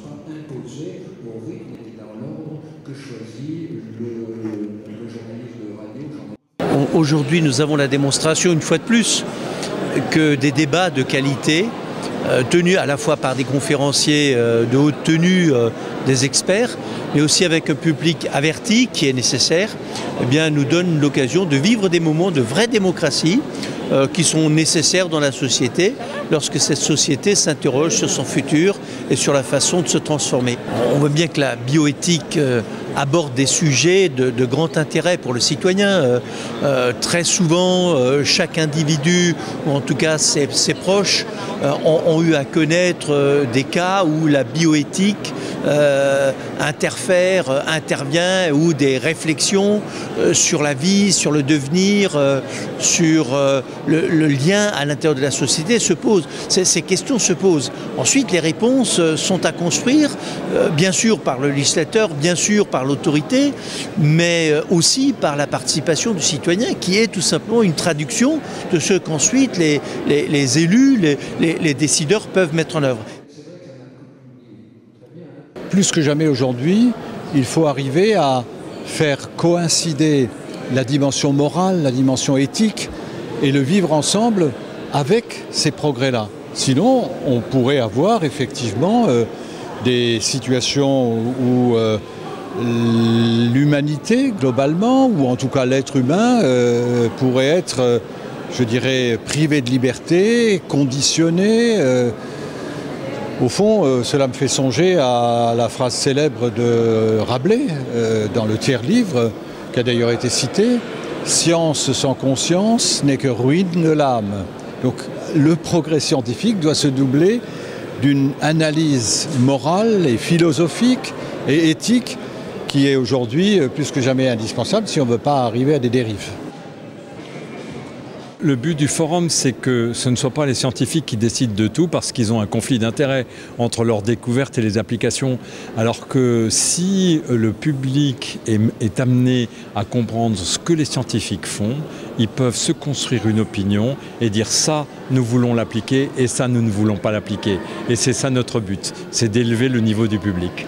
sera imposé au rythme et dans l'ordre que choisit le journaliste de radio. Aujourd'hui, nous avons la démonstration, une fois de plus, que des débats de qualité, tenus à la fois par des conférenciers de haute tenue, des experts, mais aussi avec un public averti qui est nécessaire, eh bien, nous donnent l'occasion de vivre des moments de vraie démocratie qui sont nécessaires dans la société lorsque cette société s'interroge sur son futur et sur la façon de se transformer. On voit bien que la bioéthique aborde des sujets de grand intérêt pour le citoyen. Très souvent, chaque individu, ou en tout cas ses proches, ont eu à connaître des cas où la bioéthique intervient, ou des réflexions sur la vie, sur le devenir, sur le lien à l'intérieur de la société se posent. Ces questions se posent. Ensuite, les réponses sont à construire, bien sûr par le législateur, bien sûr par l'autorité, mais aussi par la participation du citoyen, qui est tout simplement une traduction de ce qu'ensuite les élus, les décideurs peuvent mettre en œuvre. Plus que jamais aujourd'hui, il faut arriver à faire coïncider la dimension morale, la dimension éthique et le vivre ensemble avec ces progrès-là. Sinon, on pourrait avoir effectivement des situations où l'humanité globalement, ou en tout cas l'être humain, pourrait être, je dirais, privé de liberté, conditionné. Au fond, cela me fait songer à la phrase célèbre de Rabelais, dans le tiers-livre, qui a d'ailleurs été cité, « Science sans conscience n'est que ruine de l'âme ». Donc le progrès scientifique doit se doubler d'une analyse morale et philosophique et éthique qui est aujourd'hui plus que jamais indispensable si on ne veut pas arriver à des dérives. Le but du forum, c'est que ce ne soient pas les scientifiques qui décident de tout parce qu'ils ont un conflit d'intérêts entre leurs découvertes et les applications. Alors que si le public est amené à comprendre ce que les scientifiques font, ils peuvent se construire une opinion et dire ça, nous voulons l'appliquer et ça, nous ne voulons pas l'appliquer. Et c'est ça notre but, c'est d'élever le niveau du public.